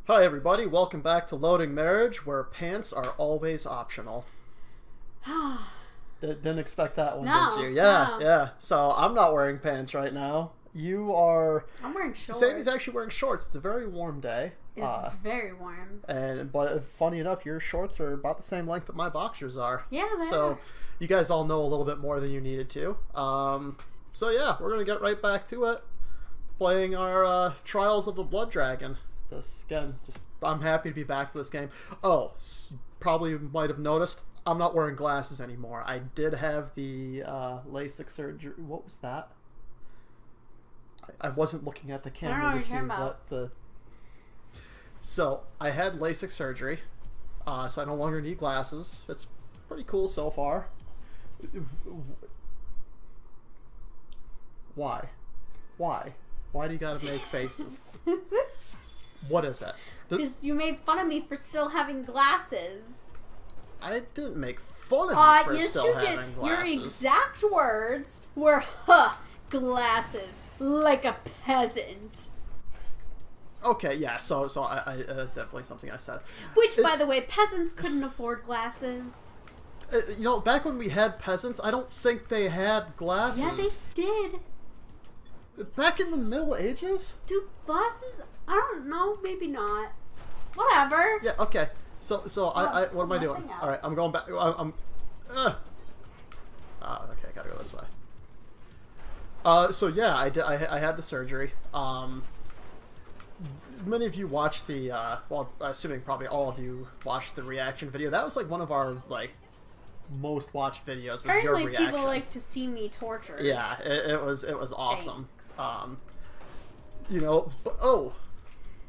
Hi everybody, welcome back to Loading Marriage, where pants are always optional. Didn't expect that one, No, did you? no. Yeah. So I'm not wearing pants right now. You are... I'm wearing shorts. Sandy's actually wearing shorts. It's a very warm day. It's very warm. But funny enough, your shorts are about the same length that my boxers are. Yeah, they So are. you guys all know a little bit more than you needed to. So yeah, we're going to get right back to it. Playing our Trials of the Blood Dragon. I'm happy to be back for this game. Oh, probably might have noticed, I'm not wearing glasses anymore. I did have the Lasik surgery. What was that? I wasn't looking at the camera to see what the... So, I had LASIK surgery, so I no longer need glasses. It's pretty cool so far. Why? Why do you gotta make faces? What is it? Because you made fun of me for still having glasses. I didn't make fun of you for yes, still you having did. glasses. Your exact words were, glasses, like a peasant. Okay, yeah, so that's definitely something I said. Which, by the way, peasants couldn't afford glasses. Back when we had peasants, I don't think they had glasses. Yeah, they did. Back in the Middle Ages? Dude, glasses? I don't know. Maybe not. Whatever. Yeah, okay. So I what am I doing? Out. All right, I'm going back. Okay, I gotta go this way. So yeah, I had the surgery. Many of you watched the, well, assuming probably all of you watched the reaction video. That was like one of our, most watched videos. Was Apparently your reaction. people like to see me tortured. Yeah, it was awesome. Thanks.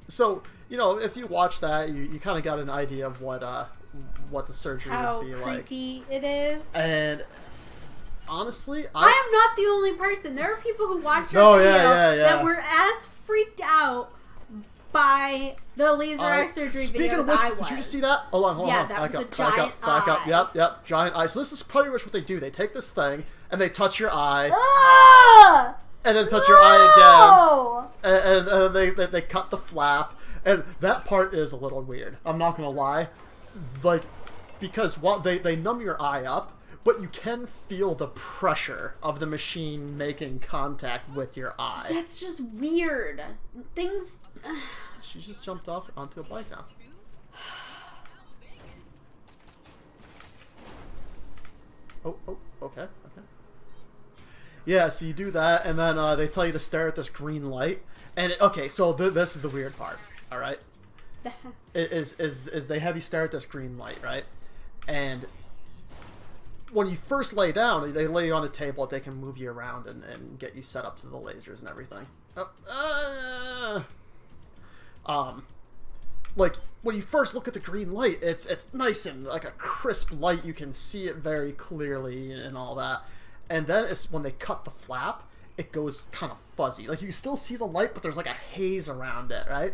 So, if you watch that, you kind of got an idea of what the surgery would be like. How creepy it is. And honestly, I am not the only person. There are people who watched Oh, our video yeah. that were as freaked out by the laser eye surgery speaking videos of which, I was. did you see that? Hold on. That Back was up, a giant back up. eye. Yep, giant eye. So this is pretty much what they do. They take this thing and they touch your eye. And then touch your eye again, and they cut the flap, and that part is a little weird. I'm not gonna lie, because while they numb your eye up, but you can feel the pressure of the machine making contact with your eye. That's just weird. Things. She just jumped off onto a bike now. Oh, okay. Yeah, so you do that, and then they tell you to stare at this green light. And so this is the weird part. All right, is they have you stare at this green light, right? And when you first lay down, they lay you on a table that they can move you around and get you set up to the lasers and everything. When you first look at the green light, it's nice and like a crisp light. You can see it very clearly and all that. And then it's when they cut the flap, it goes kind of fuzzy. Like, you still see the light, but there's like a haze around it, right?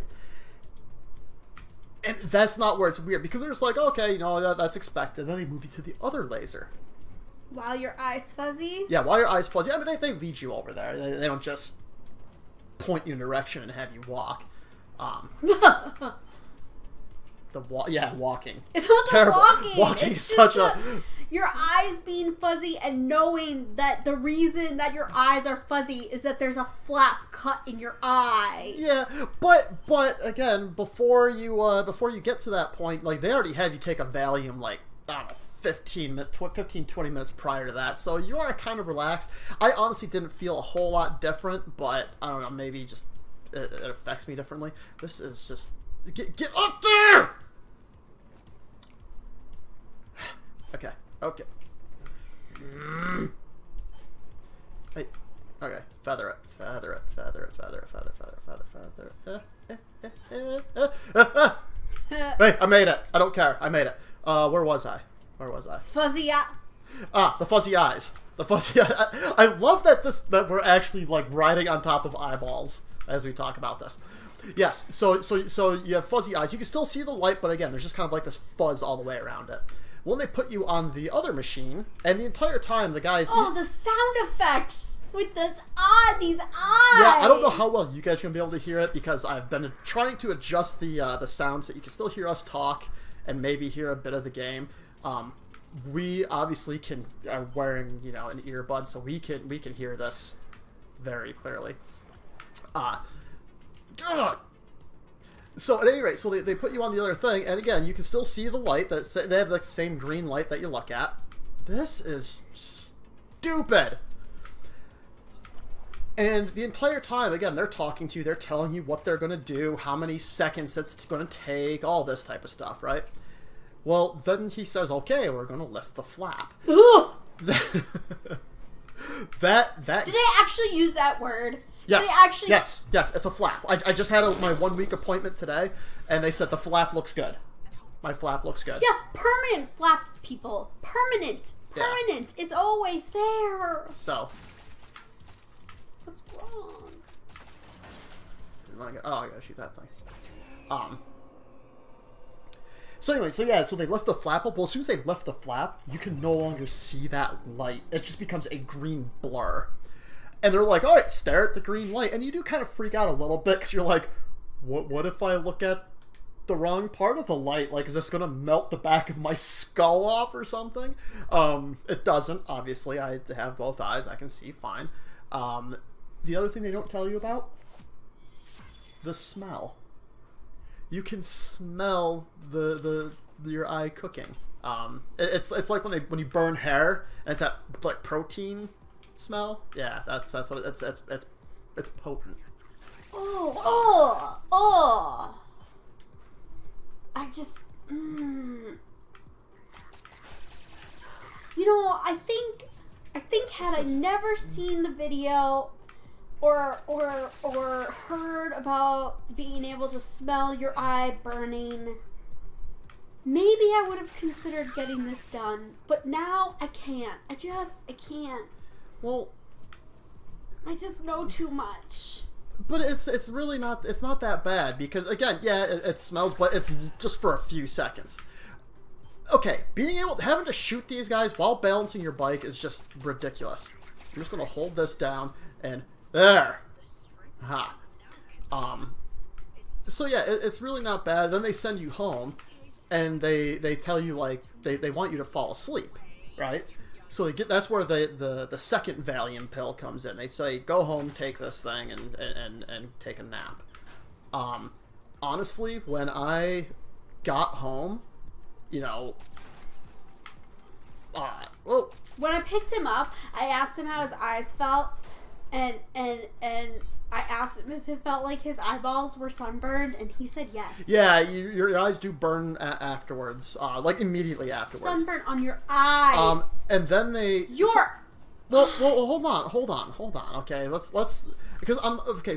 And that's not where it's weird, because they're just like, okay, that's expected. Then they move you to the other laser. While your eye's fuzzy? Yeah, while your eye's fuzzy. I mean, they lead you over there. They don't just point you in a direction and have you walk. Walking. It's not terrible. Walking. Walking it's is such a... Your eyes being fuzzy and knowing that the reason that your eyes are fuzzy is that there's a flap cut in your eye. Yeah, but again, before you get to that point, they already have you take a Valium, I don't know, 15, 20 minutes prior to that, so you are kind of relaxed. I honestly didn't feel a whole lot different, but I don't know, maybe just it affects me differently. This is just... Get up there! Okay. Hey, okay. Feather it. Hey, I made it. I don't care. I made it. Where was I? Fuzzy eye. The fuzzy eyes. I love that we're actually riding on top of eyeballs as we talk about this. Yes. So you have fuzzy eyes. You can still see the light, but again, there's just kind of this fuzz all the way around it. When they put you on the other machine, and the entire time the guys... Oh, the sound effects! with these eyes. Yeah, I don't know how well you guys are gonna be able to hear it because I've been trying to adjust the sound so you can still hear us talk and maybe hear a bit of the game. We obviously are wearing an earbud, so we can hear this very clearly. So at any rate, so they put you on the other thing, and again, you can still see the light. They have the same green light that you look at. This is stupid. And the entire time, again, they're talking to you. They're telling you what they're going to do, how many seconds it's going to take, all this type of stuff, right? Well, then he says, okay, we're going to lift the flap. that. Do they actually use that word? Yes, yes, it's a flap. I just had my 1 week appointment today, and they said the flap looks good. My flap looks good. Yeah, permanent flap, people. Permanent. Permanent is always there. So. What's wrong? Oh, I gotta shoot that thing. So anyway, so they lift the flap up. Well, as soon as they lift the flap, you can no longer see that light. It just becomes a green blur. And they're like, all right, stare at the green light. And you do kind of freak out a little bit because you're like, what if I look at the wrong part of the light? Like, is this going to melt the back of my skull off or something? It doesn't, obviously. I have both eyes. I can see fine. The other thing they don't tell you about, the smell. You can smell your eye cooking. It's like when you burn hair and it's that like protein smell. Yeah, that's what it's potent. Oh. I just I think had I never seen the video or heard about being able to smell your eye burning, maybe I would have considered getting this done. But now I can't. I can't. Well, I just know too much. But it's really not that bad because again, yeah, it smells, but it's just for a few seconds. Okay, having to shoot these guys while balancing your bike is just ridiculous. I'm just gonna hold this down and there. Ha. So yeah, it's really not bad. Then they send you home, and they tell you like they want you to fall asleep, right? So that's where the second Valium pill comes in. They say, go home, take this thing, and take a nap. Honestly, when I got home, when I picked him up, I asked him how his eyes felt, and I asked him if it felt like his eyeballs were sunburned, and he said yes. Yeah, your eyes do burn afterwards, like immediately afterwards. Sunburn on your eyes. And then they. Well, hold on. Okay, let's because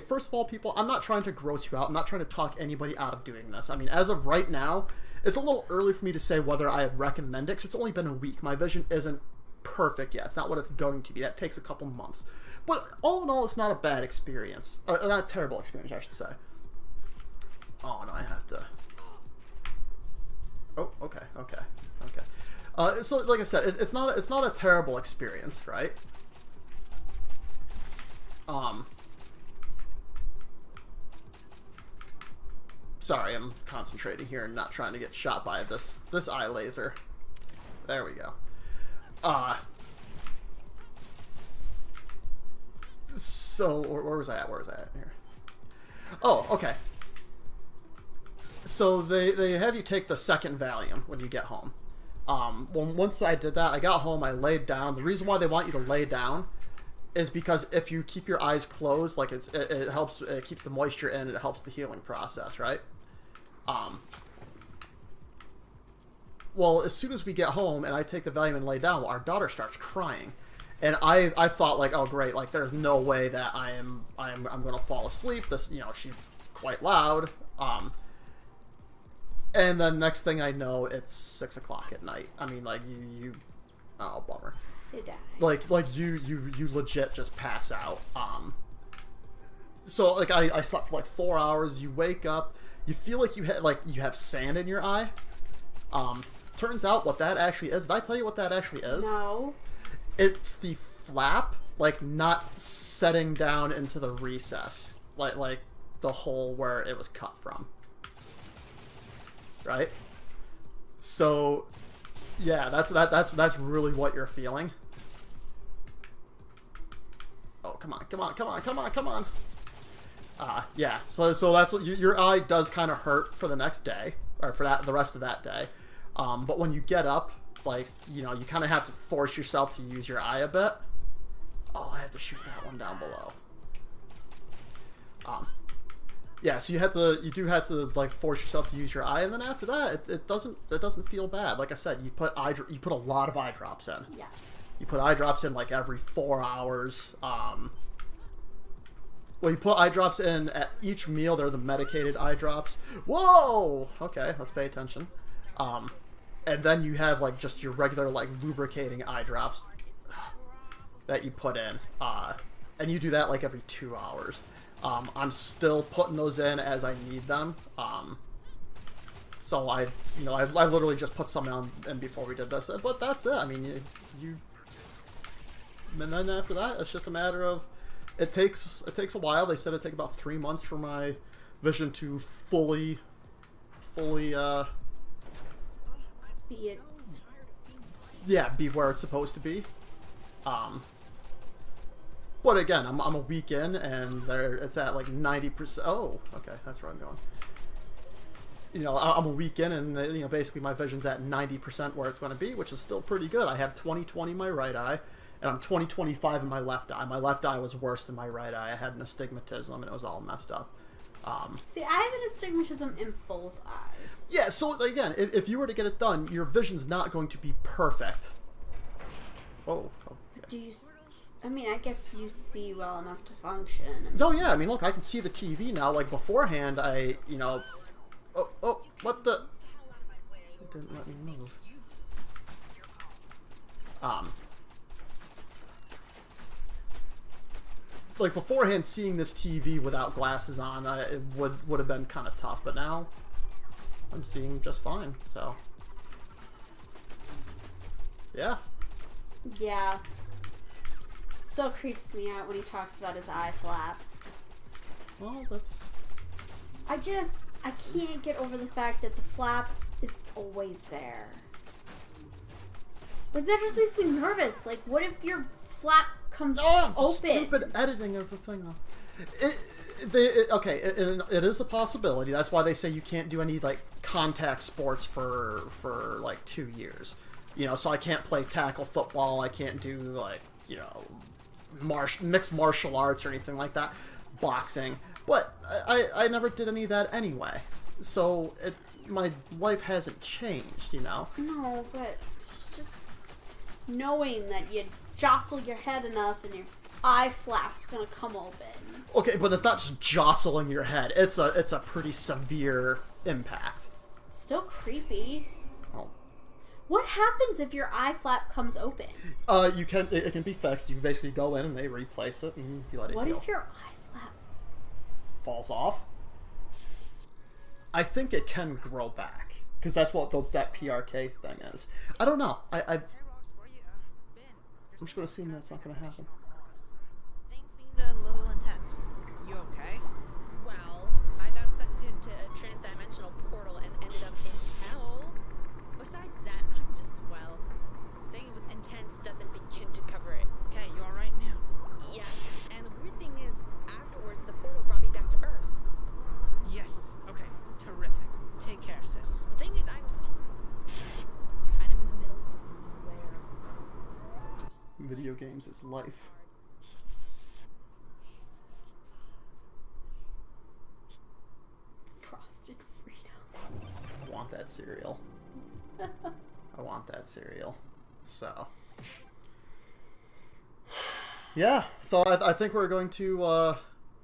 first of all, people, I'm not trying to gross you out. I'm not trying to talk anybody out of doing this. I mean, as of right now, it's a little early for me to say whether I recommend it because it's only been a week. My vision isn't perfect yet. It's not what it's going to be. That takes a couple months. But all in all, it's not a bad experience. Not a terrible experience, I should say. Oh, no, I have to... Oh, okay. So, like I said, it's not a terrible experience, right? Sorry, I'm concentrating here and not trying to get shot by this eye laser. There we go. So, where was I at? Here? Oh, okay. So they have you take the second Valium when you get home. Once I did that, I got home, I laid down. The reason why they want you to lay down is because if you keep your eyes closed, like it helps, it keeps the moisture in, it helps the healing process, right? Well, as soon as we get home and I take the Valium and lay down, well, our daughter starts crying. And I thought like, oh great, like there's no way that I'm gonna fall asleep. This, she's quite loud. And then next thing I know, it's 6 o'clock at night. I mean, like oh bummer. You die. Like you legit just pass out. So like I slept for like 4 hours. You wake up, you feel like you have sand in your eye. Turns out what that actually is. Did I tell you what that actually is? No. It's the flap, like not setting down into the recess, like the hole where it was cut from. Right? So yeah, that's really what you're feeling. Oh, come on. Yeah, so that's what your eye does kind of hurt for the next day, or for the rest of that day. But when you get up, like, you know, you kind of have to force yourself to use your eye a bit. Oh, I have to shoot that one down below. Yeah, so you do have to like force yourself to use your eye, and then after that, it doesn't feel bad. Like I said, you put a lot of eye drops in. Yeah. You put eye drops in like every 4 hours. Well, you put eye drops in at each meal. They're the medicated eye drops. Whoa! Okay, let's pay attention. And then you have like just your regular like lubricating eye drops that you put in. And you do that like every 2 hours. I'm still putting those in as I need them. So I literally just put some in before we did this. But that's it. I mean, and then after that, it's just a matter of, it takes a while. They said it'd take about 3 months for my vision to fully be where it's supposed to be. But again, I'm a week in, and it's at like 90%. Oh, okay, that's where I'm going. You know, I'm a week in, and you know, basically my vision's at 90% where it's going to be, which is still pretty good. I have 20/20 in my right eye, and I'm 20/25 in my left eye. My left eye was worse than my right eye. I had an astigmatism, and it was all messed up. See, I have an astigmatism in both eyes. Yeah, so again, if you were to get it done, your vision's not going to be perfect. Oh, okay. Do you? I mean, I guess you see well enough to function. Oh yeah, I mean, look, I can see the TV now. Like beforehand, what the? It didn't let me move. Like beforehand, seeing this TV without glasses on, it would have been kind of tough. But now, I'm seeing just fine. So, yeah. Yeah. Still creeps me out when he talks about his eye flap. Well, that's... I can't get over the fact that the flap is always there. Like, that just makes me nervous. Like, what if your flap comes open? Stupid editing of the thing. It is a possibility. That's why they say you can't do any, like, contact sports for like, 2 years. You know, so I can't play tackle football. I can't do, like, you know, mixed martial arts or anything like that. Boxing. But I never did any of that anyway. So my life hasn't changed, you know? No, but it's just knowing that you jostle your head enough and your eye flap's gonna come open. Okay, but it's not just jostling your head. It's a pretty severe impact. Still creepy. Oh. What happens if your eye flap comes open? It can be fixed. You basically go in and they replace it and you let it heal. What if your eye flap falls off? I think it can grow back because that's what that PRK thing is. I don't know. I'm just gonna assume that's not gonna happen. Things seemed a little intense. You okay? Well, I got sucked into a transdimensional portal and ended up in hell. Besides that, I'm just swell. Saying it was intense doesn't begin to cover it. Okay, you alright now? Yes, and the weird thing is, afterwards, the portal brought me back to Earth. Yes. Okay. Terrific. Take care, sis. The thing is, I'm kind of in the middle of nowhere. Video games is life. frosted freedom? I want that cereal. I want that cereal. So, yeah. So I think we're going to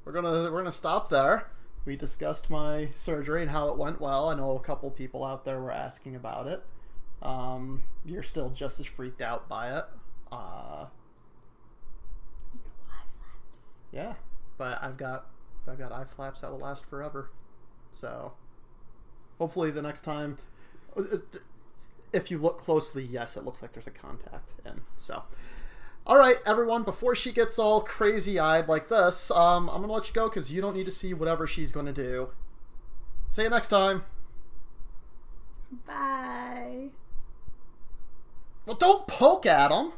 we're gonna stop there. We discussed my surgery and how it went well. I know a couple people out there were asking about it. You're still just as freaked out by it. No eye flaps. Yeah, but I've got eye flaps that will last forever. So hopefully the next time, if you look closely, yes, it looks like there's a contact in. So Alright, everyone, before she gets all crazy-eyed like this, I'm going to let you go because you don't need to see whatever she's going to do. See you next time. Bye. Well, don't poke at him.